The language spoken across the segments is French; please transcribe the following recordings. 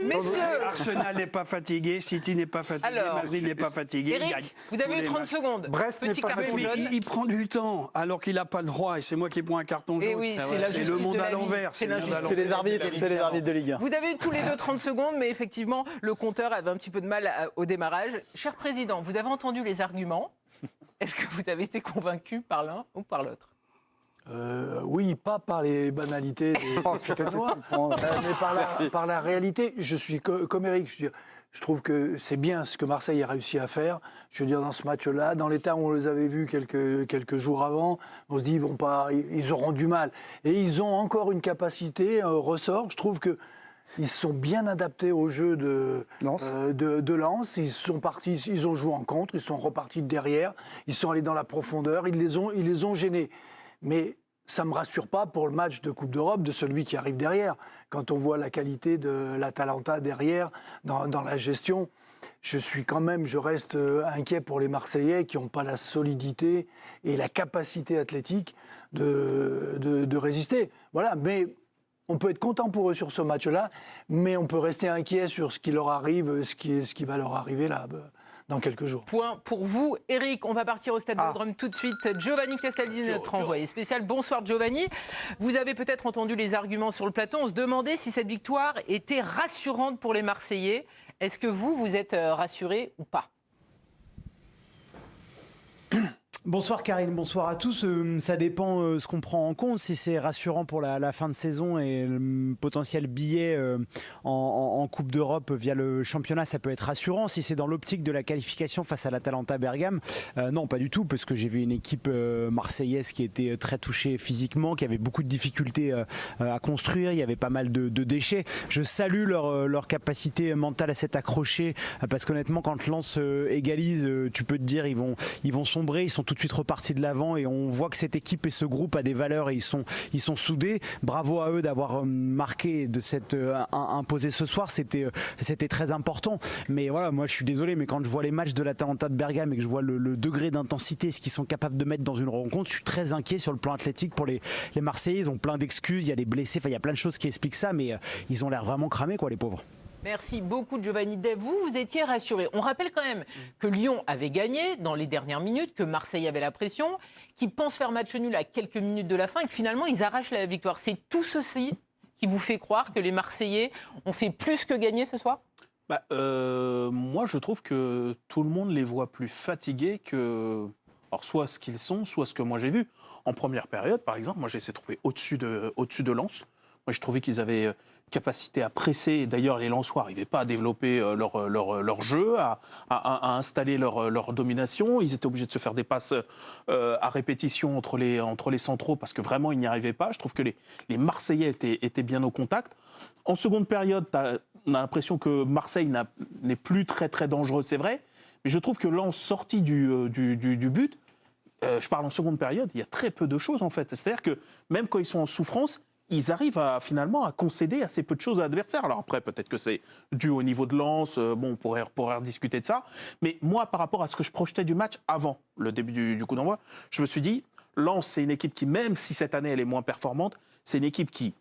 Messieurs, Arsenal n'est pas fatigué, City n'est pas fatigué, Madrid n'est pas fatigué. Eric, vous avez eu 30 secondes. Brest n'est Petit pas carton fatigué. jaune. Il prend du temps, alors qu'il n'a pas le droit, et c'est moi qui prends un carton jaune. Et oui, c'est la C'est justice le monde de à la vie. l'envers. C'est l'injustice. C'est les arbitres de Ligue 1. Vous avez eu tous les deux 30 secondes, mais effectivement, le compteur avait un petit peu de mal au démarrage. Cher Président, vous avez entendu les arguments. Est-ce que vous avez été convaincu par l'un ou par l'autre ? Oui, pas par les banalités des Stéphanois, mais par la réalité. Je suis comme Eric, je trouve que c'est bien ce que Marseille a réussi à faire. Je veux dire, dans ce match-là, dans l'état où on les avait vus quelques jours avant, on se dit ils auront du mal. Et ils ont encore une capacité, un ressort. Je trouve que ils se sont bien adaptés au jeu de Lens. Ils sont partis, ils ont joué en contre, ils sont repartis de derrière, ils sont allés dans la profondeur, ils les ont gênés. Mais ça ne me rassure pas pour le match de Coupe d'Europe de celui qui arrive derrière. Quand on voit la qualité de l'Atalanta derrière, dans la gestion, je reste inquiet pour les Marseillais qui n'ont pas la solidité et la capacité athlétique de résister. Voilà, mais on peut être content pour eux sur ce match-là, mais on peut rester inquiet sur ce qui leur arrive, ce qui va leur arriver là. Dans quelques jours. Point pour vous. Eric, on va partir au Stade Vélodrome tout de suite. Giovanni Castaldi, notre envoyé spécial. Bonsoir Giovanni. Vous avez peut-être entendu les arguments sur le plateau. On se demandait si cette victoire était rassurante pour les Marseillais. Est-ce que vous êtes rassuré ou pas ? Bonsoir Karine, bonsoir à tous. Ça dépend ce qu'on prend en compte. Si c'est rassurant pour la fin de saison et le potentiel billet en Coupe d'Europe via le championnat, ça peut être rassurant. Si c'est dans l'optique de la qualification face à l'Atalanta Bergame, non, pas du tout, parce que j'ai vu une équipe marseillaise qui était très touchée physiquement, qui avait beaucoup de difficultés à construire. Il y avait pas mal de déchets. Je salue leur capacité mentale à s'être accrochés, parce qu'honnêtement, quand Lens égalise, tu peux te dire ils vont sombrer. Ils sont tout de suite repartis de l'avant et on voit que cette équipe et ce groupe a des valeurs et ils sont soudés. Bravo à eux d'avoir marqué, de s'être imposé ce soir, c'était très important. Mais voilà, moi je suis désolé, mais quand je vois les matchs de l'Atalanta de Bergame et que je vois le degré d'intensité, ce qu'ils sont capables de mettre dans une rencontre, je suis très inquiet sur le plan athlétique pour les Marseillais. Ils ont plein d'excuses, il y a des blessés, il y a plein de choses qui expliquent ça, mais ils ont l'air vraiment cramés, quoi, les pauvres. Merci beaucoup Giovanni Dave. Vous étiez rassuré. On rappelle quand même que Lyon avait gagné dans les dernières minutes, que Marseille avait la pression, qu'ils pensent faire match nul à quelques minutes de la fin et que finalement ils arrachent la victoire. C'est tout ceci qui vous fait croire que les Marseillais ont fait plus que gagner ce soir ? Moi je trouve que tout le monde les voit plus fatigués que... Alors soit ce qu'ils sont, soit ce que moi j'ai vu. En première période par exemple, moi j'ai essayé de trouver au-dessus de Lens. Moi je trouvais qu'ils avaient... capacité à presser. D'ailleurs, les Lensois n'arrivaient pas à développer leur jeu, à installer leur domination. Ils étaient obligés de se faire des passes à répétition entre les centraux parce que vraiment, ils n'y arrivaient pas. Je trouve que les Marseillais étaient bien au contact. En seconde période, on a l'impression que Marseille n'est plus très, très dangereux, c'est vrai. Mais je trouve que Lens, sorti du but, je parle en seconde période, il y a très peu de choses en fait. C'est-à-dire que même quand ils sont en souffrance, ils arrivent finalement à concéder assez peu de choses à l'adversaire. Alors après, peut-être que c'est dû au niveau de Lens, on pourrait rediscuter de ça. Mais moi, par rapport à ce que je projetais du match avant le début du coup d'envoi, je me suis dit, Lens, c'est une équipe qui, même si cette année elle est moins performante, c'est une équipe qui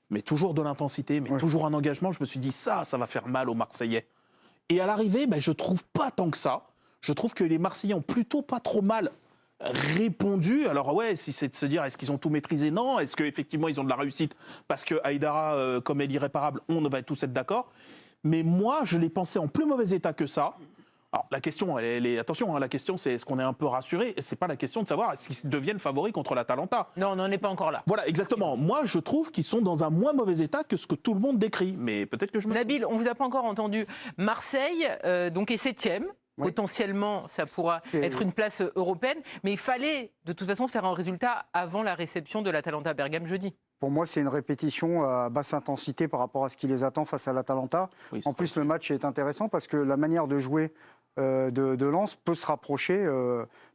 met toujours de l'intensité, met toujours un engagement. Je me suis dit, ça va faire mal aux Marseillais. Et à l'arrivée, je trouve pas tant que ça. Je trouve que les Marseillais ont plutôt pas trop mal répondu. Alors ouais, si c'est de se dire est-ce qu'ils ont tout maîtrisé, non. Est-ce qu'effectivement ils ont de la réussite parce que Aïdara, comme elle est irréparable, on va tous être d'accord. Mais moi, je l'ai pensé en plus mauvais état que ça. Alors la question, attention, la question c'est est-ce qu'on est un peu rassuré. C'est pas la question de savoir est-ce qu'ils deviennent favoris contre l'Atalanta. Non, on n'en est pas encore là. Voilà, exactement. Moi, je trouve qu'ils sont dans un moins mauvais état que ce que tout le monde décrit. Mais peut-être que je me... Nabil, on vous a pas encore entendu. Marseille, donc est 7e. Oui. Potentiellement, ça pourra être une place européenne. Mais il fallait, de toute façon, faire un résultat avant la réception de l'Atalanta Bergame jeudi. Pour moi, c'est une répétition à basse intensité par rapport à ce qui les attend face à l'Atalanta. Oui, en plus, le match est intéressant parce que la manière de jouer de Lens peut se rapprocher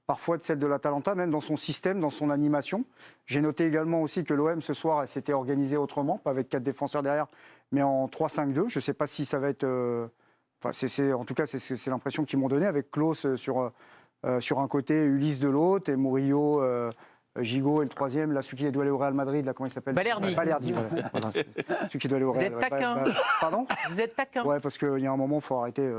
parfois de celle de l'Atalanta, même dans son système, dans son animation. J'ai noté également aussi que l'OM, ce soir, s'était organisé autrement, pas avec 4 défenseurs derrière, mais en 3-5-2. Je ne sais pas si ça va être... en tout cas, c'est l'impression qu'ils m'ont donnée, avec Klose sur un côté, Ulysse de l'autre, et Murillo Gigot est le troisième, là, celui qui doit aller au Real Madrid, là, comment il s'appelle? Balerdi. Balerdi, voilà, celui qui doit aller au Real. Vous êtes taquin. Pardon? Vous êtes taquin. Ouais, parce qu'il y a un moment, il faut arrêter,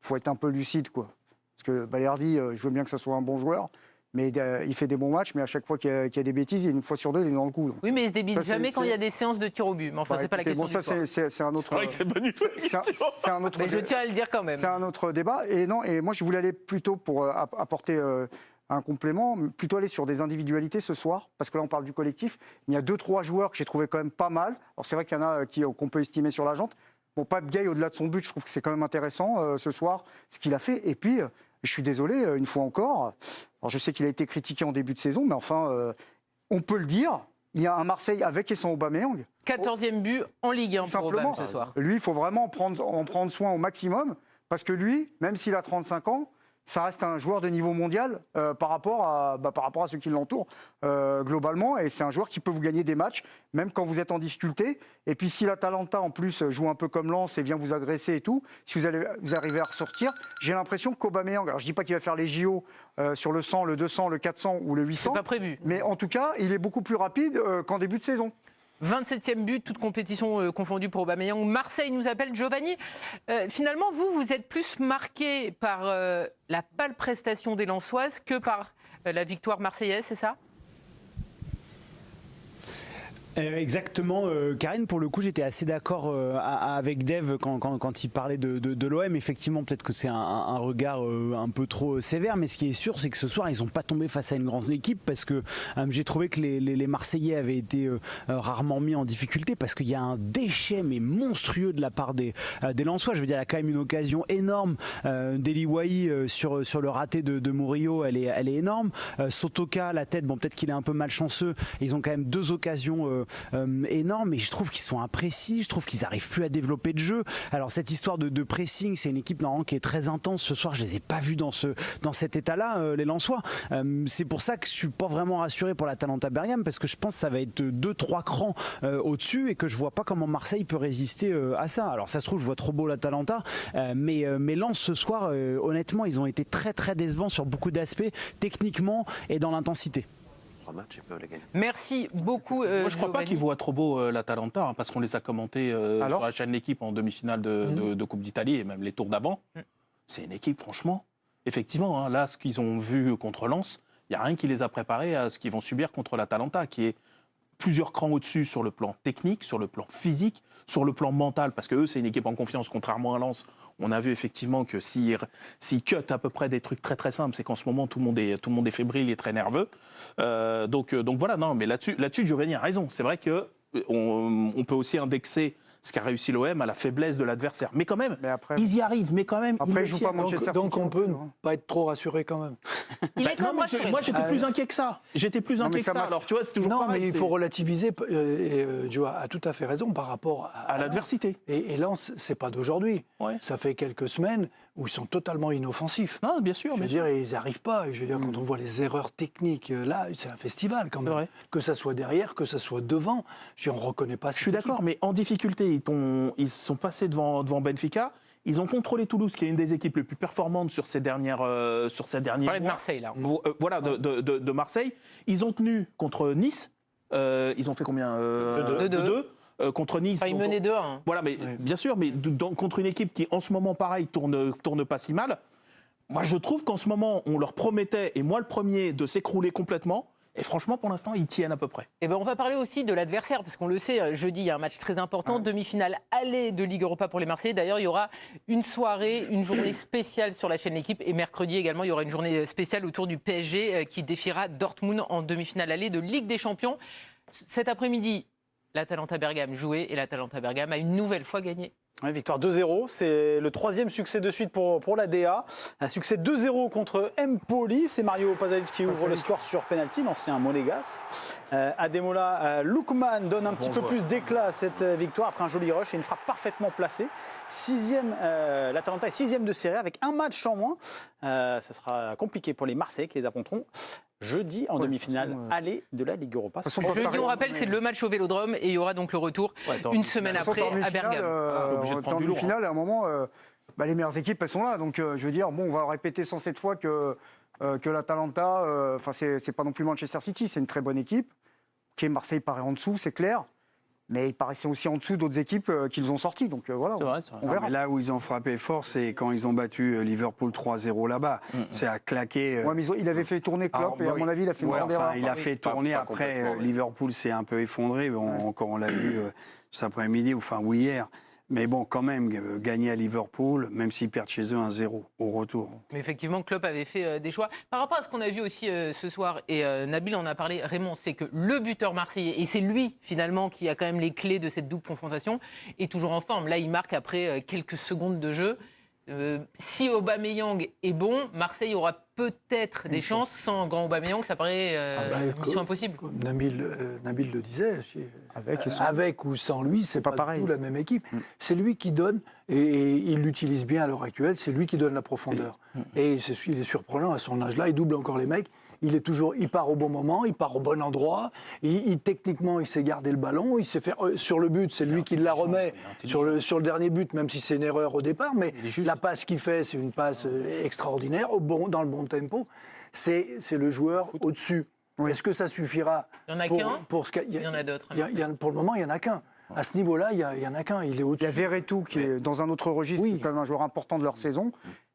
faut être un peu lucide, quoi. Parce que Balerdi, je veux bien que ça soit un bon joueur, mais il fait des bons matchs, mais à chaque fois qu'il y a des bêtises, une fois sur deux, il est dans le coup. Donc. Oui, mais il se débite jamais quand il y a des séances de tir au but. Mais enfin, c'est pas la question. Bon, ça, c'est un autre. C'est vrai que c'est pas du tout. C'est un autre. Mais je tiens à le dire quand même. C'est un autre débat. Et non, et moi, je voulais aller plutôt pour apporter un complément, plutôt aller sur des individualités ce soir, parce que là, on parle du collectif. Il y a 2-3 joueurs que j'ai trouvé quand même pas mal. Alors, c'est vrai qu'il y en a qu'on peut estimer sur la jante. Bon, Pape Gay, au-delà de son but, je trouve que c'est quand même intéressant ce soir, ce qu'il a fait. Et puis, je suis désolé, une fois encore, alors je sais qu'il a été critiqué en début de saison, mais enfin, on peut le dire, il y a un Marseille avec et sans Aubameyang. 14e but en Ligue 1 pour Aubame ce soir. Lui, il faut vraiment en prendre soin au maximum, parce que lui, même s'il a 35 ans, ça reste un joueur de niveau mondial par rapport à ceux qui l'entourent globalement. Et c'est un joueur qui peut vous gagner des matchs, même quand vous êtes en difficulté. Et puis si l'Atalanta, en plus, joue un peu comme Lens et vient vous agresser et tout, si vous arrivez à ressortir, j'ai l'impression qu'Aubameyang, alors je ne dis pas qu'il va faire les JO sur le 100, le 200, le 400 ou le 800. C'est pas prévu. Mais en tout cas, il est beaucoup plus rapide qu'en début de saison. 27e but, toute compétition confondue pour Aubameyang. Marseille nous appelle Giovanni. Finalement, vous êtes plus marqué par la pâle prestation des Lensoises que par la victoire marseillaise, c'est ça ? Exactement, Karine, pour le coup j'étais assez d'accord avec Dave quand il parlait de l'OM. Effectivement, peut-être que c'est un regard un peu trop sévère, mais ce qui est sûr, c'est que ce soir ils n'ont pas tombé face à une grande équipe, parce que j'ai trouvé que les Marseillais avaient été rarement mis en difficulté, parce qu'il y a un déchet mais monstrueux de la part des Lensois. Je veux dire, il y a quand même une occasion énorme d'Eli Wahi sur le raté de Murillo, elle est énorme. Sotoka, la tête, bon, peut-être qu'il est un peu malchanceux, ils ont quand même 2 occasions énorme, et je trouve qu'ils sont imprécis, je trouve qu'ils n'arrivent plus à développer de jeu. Alors cette histoire de pressing, c'est une équipe normalement qui est très intense. Ce soir, je les ai pas vus dans cet état-là, les Lensois. C'est pour ça que je suis pas vraiment rassuré pour l'Atalanta Bergame, parce que je pense que ça va être 2-3 crans au-dessus, et que je vois pas comment Marseille peut résister à ça. Alors ça se trouve, je vois trop beau l'Atalanta, mais Lens ce soir, honnêtement, ils ont été très très décevants sur beaucoup d'aspects, techniquement et dans l'intensité. Merci beaucoup. Moi, je ne crois pas qu'ils voient trop beau l'Atalanta, parce qu'on les a commentés sur la chaîne L'équipe en demi-finale de Coupe d'Italie et même les tours d'avant. C'est une équipe, franchement, effectivement, là, ce qu'ils ont vu contre Lens, il n'y a rien qui les a préparés à ce qu'ils vont subir contre l'Atalanta, qui est plusieurs crans au-dessus sur le plan technique, sur le plan physique, sur le plan mental, parce que eux, c'est une équipe en confiance, contrairement à Lens. On a vu effectivement que s'ils cut à peu près des trucs très très simples, c'est qu'en ce moment tout le monde est fébrile et très nerveux. Donc voilà, non, mais là-dessus Giovanni a raison. C'est vrai que on peut aussi indexer ce qu'a réussi l'OM à la faiblesse de l'adversaire. Mais quand même, ils y arrivent, mais quand même, après, ils jouent pas Manchester donc on peut City, pas être trop rassuré quand même. Il est quand même rassuré. Moi, j'étais plus inquiet que ça. Alors, tu vois, c'est toujours non, pareil. mais il faut relativiser. Joe a tout à fait raison par rapport à l'adversité. Et Lens, c'est pas d'aujourd'hui. Ouais. Ça fait quelques semaines où ils sont totalement inoffensifs. Non, bien sûr. Je veux dire, ils n'arrivent pas. Je veux dire, quand on voit les erreurs techniques, là, c'est un festival quand même. Vrai. Que ça soit derrière, que ça soit devant, on ne reconnaît pas. Je suis d'accord, mais en difficulté, ils sont passés devant Benfica. Ils ont contrôlé Toulouse, qui est une des équipes les plus performantes sur ces derniers mois. de Marseille, là. Voilà, de Marseille. Ils ont tenu contre Nice. Ils ont fait combien 2-2. Contre Nice. Enfin, ils menaient 2-1. Voilà, mais bien sûr, mais contre une équipe qui, en ce moment, pareil, tourne pas si mal. Moi, je trouve qu'en ce moment, on leur promettait, et moi le premier, de s'écrouler complètement. Et franchement, pour l'instant, ils tiennent à peu près. Et ben, on va parler aussi de l'adversaire, parce qu'on le sait, jeudi, il y a un match très important, demi-finale aller de Ligue Europa pour les Marseillais. D'ailleurs, il y aura une soirée, une journée spéciale sur la chaîne L'équipe. Et mercredi également, il y aura une journée spéciale autour du PSG qui défiera Dortmund en demi-finale aller de Ligue des Champions. Cet après-midi, l'Atalanta Bergame jouait et l'Atalanta Bergame a une nouvelle fois gagné. Ouais, victoire 2-0, c'est le 3e succès de suite pour la DA. Un succès 2-0 contre Empoli, c'est Mario Pasalic qui ouvre le score sur penalty, l'ancien monégasque. Ademola Lookman donne un petit peu plus d'éclat à cette victoire après un joli rush et une frappe parfaitement placée. L'Atalanta est 6e de série avec un match en moins. Ça sera compliqué pour les Marseillais qui les affronteront jeudi en demi-finale aller de la Ligue Europa. Jeudi, on rappelle, c'est le match au Vélodrome et il y aura donc le retour une semaine après à Bergame. En demi-finale, à un moment, les meilleures équipes, elles sont là. Donc, je veux dire, bon, on va répéter 107 fois que que l'Atalanta, enfin c'est pas non plus Manchester City, c'est une très bonne équipe. Ok, Marseille paraît en dessous, c'est clair. Mais ils paraissaient aussi en dessous d'autres équipes qu'ils ont sorties. Donc voilà, C'est vrai. on verra. Mais là où ils ont frappé fort, c'est quand ils ont battu Liverpool 3-0 là-bas. C'est à claquer. Ouais, mais il avait fait tourner Klopp et à mon avis, il a fait une grande erreur. Il a fait tourner. Après, Liverpool s'est un peu effondré. Encore, on l'a vu cet après-midi ou hier. Mais bon, quand même, gagner à Liverpool, même s'ils perdent chez eux 1-0 au retour. Mais effectivement, Klopp avait fait des choix. Par rapport à ce qu'on a vu aussi ce soir, et Nabil en a parlé, Raymond, c'est que le buteur marseillais, et c'est lui finalement qui a quand même les clés de cette double confrontation, est toujours en forme. Là, il marque après quelques secondes de jeu. Si Aubameyang est bon, Marseille aura peut-être des chances. Sans grand Aubameyang, ça paraît mission impossible. Comme Nabil le disait, Avec ou sans lui, c'est pas pareil. du tout la même équipe. C'est lui qui donne, et il l'utilise bien à l'heure actuelle, c'est lui qui donne la profondeur. Et il est surprenant à son âge-là, il double encore les mecs. Il part au bon moment, il part au bon endroit. Techniquement, il sait garder le ballon. Il sait faire sur le but, c'est lui qui la remet sur le dernier but, même si c'est une erreur au départ. Mais la passe qu'il fait, c'est une passe extraordinaire, dans le bon tempo. C'est le joueur au-dessus. Oui. Est-ce que ça suffira? Il n'y en a qu'un. Il y en a d'autres. Pour le moment, il n'y en a qu'un. À ce niveau-là, il n'y en a qu'un. Il est au-dessus. Il y a Verretou qui est dans un autre registre, qui est quand même un joueur important de leur saison.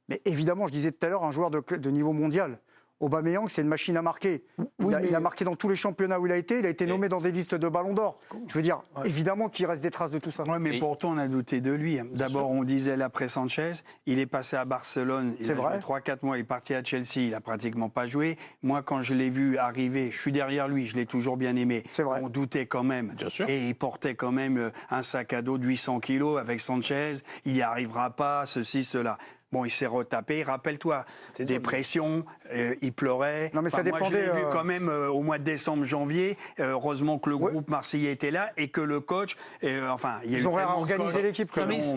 Mais évidemment, je disais tout à l'heure, un joueur de niveau mondial. Aubameyang, c'est une machine à marquer. Il a marqué dans tous les championnats où il a été nommé dans des listes de ballons d'or. Je veux dire, évidemment qu'il reste des traces de tout ça. Oui, mais pourtant, on a douté de lui. D'abord, on disait l'après Sanchez, il est passé à Barcelone, il a joué 3-4 mois, il est parti à Chelsea, il n'a pratiquement pas joué. Moi, quand je l'ai vu arriver, je suis derrière lui, je l'ai toujours bien aimé. C'est vrai. On doutait quand même. Bien sûr. Et il portait quand même un sac à dos de 800 kilos avec Sanchez, il n'y arrivera pas, ceci, cela. Bon, il s'est retapé. Rappelle-toi, dépression, il pleurait. Non, mais ça moi, je dépendait, l'ai vu quand même au mois de décembre, janvier. Heureusement que le groupe marseillais était là et que le coach. Ils ont réorganisé l'équipe.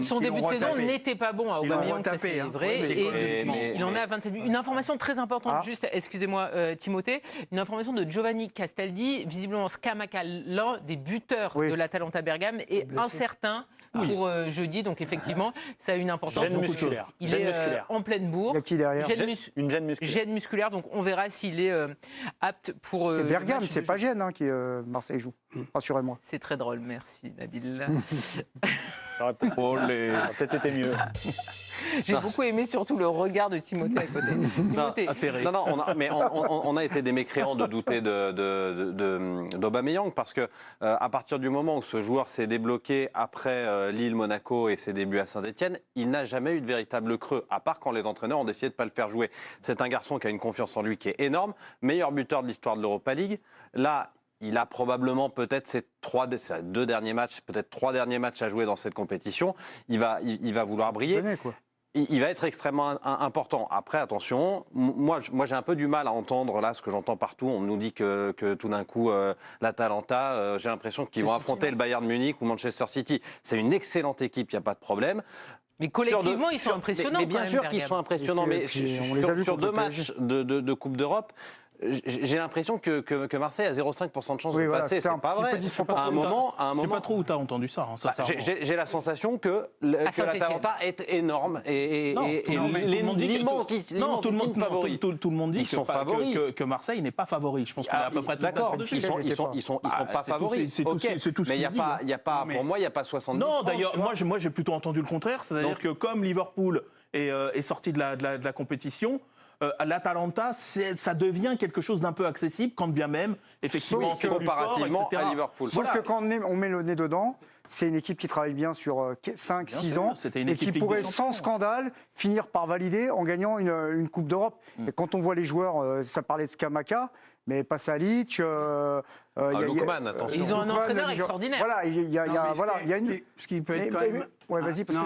Son début de saison n'était pas bon à Aubameyang, ça c'est vrai. Et il en a 27 buts. Une information très importante, juste, excusez-moi, Timothée, une information de Giovanni Castaldi. Visiblement, Scamacca, l'un des buteurs de l'Atalanta Bergame, est incertain pour jeudi. Donc effectivement, ça a une importance. Gêne musculaire. Il est en pleine bourre. Il y a qui derrière? Une gêne musculaire. Gêne musculaire, donc on verra s'il est apte pour. C'est Bergame, c'est pas Gênes qui Marseille joue. Rassurez-moi. C'est très drôle, merci Nabil. Ça aurait peut-être été mieux. J'ai beaucoup aimé surtout le regard de Timothée à côté. On a été des mécréants de douter d'Aubameyang parce que à partir du moment où ce joueur s'est débloqué après Lille, Monaco et ses débuts à Saint-Etienne, il n'a jamais eu de véritable creux, à part quand les entraîneurs ont décidé de ne pas le faire jouer. C'est un garçon qui a une confiance en lui qui est énorme, meilleur buteur de l'histoire de l'Europa League. Là, il a probablement peut-être ses 3 derniers matchs à jouer dans cette compétition. Il va vouloir briller. Il va être extrêmement important. Après, attention, moi j'ai un peu du mal à entendre là ce que j'entends partout. On nous dit que tout d'un coup, l'Atalanta, j'ai l'impression qu'ils vont affronter le Bayern Munich ou Manchester City. C'est une excellente équipe, il n'y a pas de problème. Mais collectivement, ils sont impressionnants. Mais bien sûr qu'ils sont impressionnants. Mais sur 2 matchs de Coupe d'Europe, j'ai l'impression que Marseille a 0,5% de chance de passer. C'est pas vrai. À un moment, je sais pas trop où tu as entendu ça. J'ai la sensation que l'Atalanta est énorme et tout le monde dit que Marseille n'est pas favori. Je pense qu'on est à peu près d'accord. Ils sont pas favoris. C'est tout ce mais il y a pas. Pour moi, il y a pas 70. Non, d'ailleurs, moi j'ai plutôt entendu le contraire. C'est-à-dire que comme Liverpool est sorti de la compétition. L'Atalanta, ça devient quelque chose d'un peu accessible, quand bien même, effectivement, c'est comparativement fort, à Liverpool. Sauf que quand on met le nez dedans, c'est une équipe qui travaille bien sur 5-6 ans et qui pourrait, sans scandale, finir par valider en gagnant une Coupe d'Europe. Et quand on voit les joueurs, ça parlait de Scamacca, mais Pasalic... Lookman, attention. Ils ont un entraîneur extraordinaire. Voilà, il y a une... Ce qui peut être quand même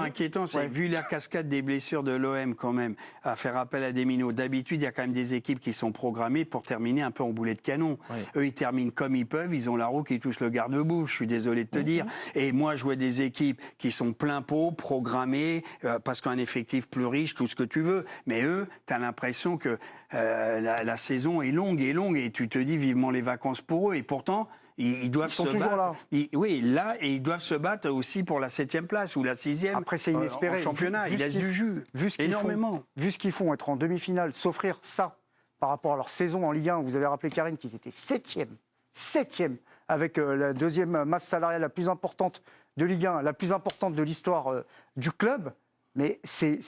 inquiétant, c'est vu la cascade des blessures de l'OM quand même, à faire appel à des minots. D'habitude, il y a quand même des équipes qui sont programmées pour terminer un peu en boulet de canon. Oui. Eux, ils terminent comme ils peuvent, ils ont la roue qui touche le garde-boue, je suis désolé de te dire. Et moi, je vois des équipes qui sont plein pot, programmées, parce qu'un effectif plus riche, tout ce que tu veux. Mais eux, tu as l'impression que la saison est longue, et tu te dis vivement les vacances pour eux. Et pourtant, ils doivent se battre. Là. Et ils doivent se battre aussi pour la 7e place ou la 6e. Après, c'est inespéré. En championnat, ils laissent du jus. Énormément. Vu ce qu'ils font, être en demi-finale, s'offrir ça, par rapport à leur saison en Ligue 1. Vous avez rappelé, Karine, qu'ils étaient 7e, avec la deuxième masse salariale la plus importante de Ligue 1, la plus importante de l'histoire du club. Mais c'est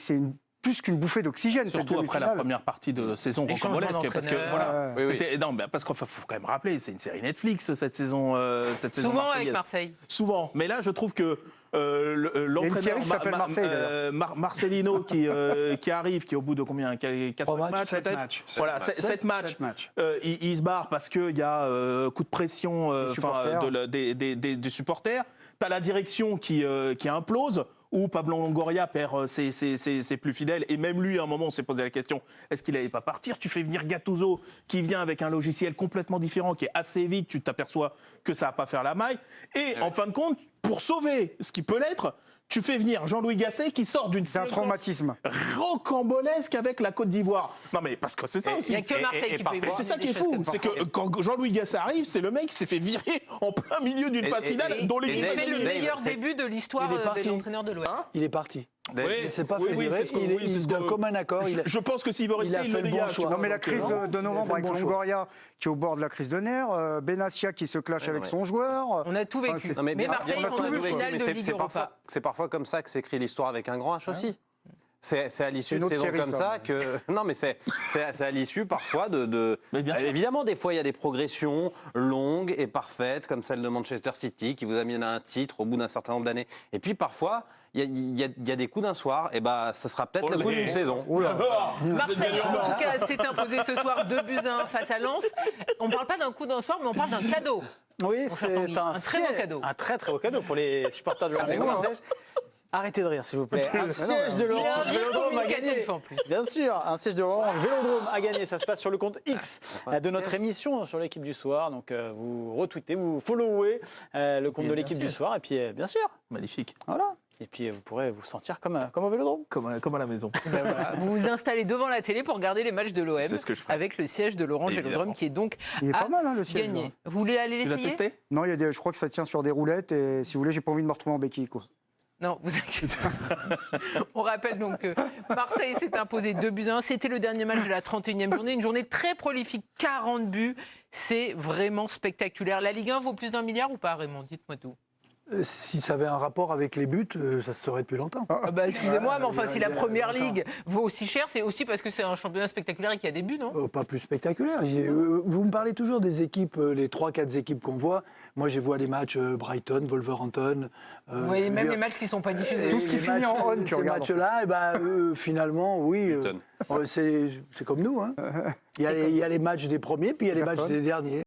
plus qu'une bouffée d'oxygène. Surtout après la première partie de saison rocambolesque. Parce que voilà, Oui. non, parce qu'il faut quand même rappeler, c'est une série Netflix cette saison. Souvent avec Marseille. Souvent. Mais là, je trouve que l'entraîneur Marcelino qui arrive, qui est au bout de combien 4 matchs peut-être. Voilà, 7 matchs. Il se barre parce qu'il y a coup de pression des supporters. T'as la direction qui implose, où Pablo Longoria perd ses plus fidèles, et même lui, à un moment, on s'est posé la question, est-ce qu'il n'allait pas partir? Tu fais venir Gattuso, qui vient avec un logiciel complètement différent, qui est assez vite, tu t'aperçois que ça va pas faire la maille, et en fin de compte, pour sauver ce qui peut l'être, tu fais venir Jean-Louis Gasset qui sort d'une traumatisme rocambolesque avec la Côte d'Ivoire. Non mais parce que c'est ça aussi. Il n'y a que Marseille qui peut y voir. C'est ça qui est fou, c'est que quand Jean-Louis Gasset arrive, c'est le mec qui s'est fait virer en plein milieu d'une phase finale dont l'équipe fait le meilleur début de l'histoire de l'entraîneur de l'OM. Il est parti. Oui, c'est pas fait virer, il est comme un accord. Je pense que s'il veut rester, il le dégage. Non mais la crise de novembre avec Longoria qui est au bord de la crise de nerfs, Benassia qui se clash avec son joueur. On a tout vécu. Mais Marseille est en demi-finale de Ligue Europa. C'est parfois comme ça que s'écrit l'histoire avec un grand H aussi. C'est à l'issue de saisons comme ça que... Non, mais c'est à l'issue parfois de... Évidemment, des fois, il y a des progressions longues et parfaites, comme celle de Manchester City, qui vous amène à un titre au bout d'un certain nombre d'années. Et puis, parfois, il y a des coups d'un soir, et bah, ça sera peut-être le coup d'une saison. Marseille, en tout cas, s'est imposé ce soir 2-1 face à Lens. On ne parle pas d'un coup d'un soir, mais on parle d'un cadeau. Oui, c'est un très beau cadeau. Un très très beau cadeau pour les supporters de l'Olympique de Marseille. Arrêtez de rire, s'il vous plaît. Un siège de l'Orange Vélodrome a gagné. Bien sûr, un siège de l'Orange Vélodrome a gagné. Ça se passe sur le compte X de notre émission sur l'équipe du soir. Donc vous retweetez, vous followez le compte de l'équipe du soir. Et puis, bien sûr. Magnifique. Voilà. Et puis vous pourrez vous sentir comme au Vélodrome. Comme à la maison. Ben voilà. Vous vous installez devant la télé pour regarder les matchs de l'OM. C'est ce que je ferai. Avec le siège de l'Orange Vélodrome qui est donc il est pas mal, le siège. Gagné. Vous voulez aller Tu l'as l'essayer? testé? Non, je crois que ça tient sur des roulettes et si vous voulez, j'ai pas envie de me retrouver en béquille, quoi. Non, vous inquiétez pas. On rappelle donc que Marseille s'est imposé 2-1. C'était le dernier match de la 31e journée. Une journée très prolifique, 40 buts. C'est vraiment spectaculaire. La Ligue 1 vaut plus d'1 milliard ou pas, Raymond? Dites-moi tout. Si ça avait un rapport avec les buts, ça se saurait depuis longtemps. Excusez-moi, mais enfin, si la Première Ligue vaut aussi cher, c'est aussi parce que c'est un championnat spectaculaire et qu'il y a des buts, non? Pas plus spectaculaire. Vous me parlez toujours des équipes, les 3-4 équipes qu'on voit. Moi, je vois les matchs Brighton, Wolverhampton. Oui, même les matchs qui ne sont pas diffusés. Tout ce qui finit en on, tu ces regardes. matchs-là, finalement, oui. C'est comme nous. Hein. Il y a les matchs des premiers, puis il y a les matchs des derniers.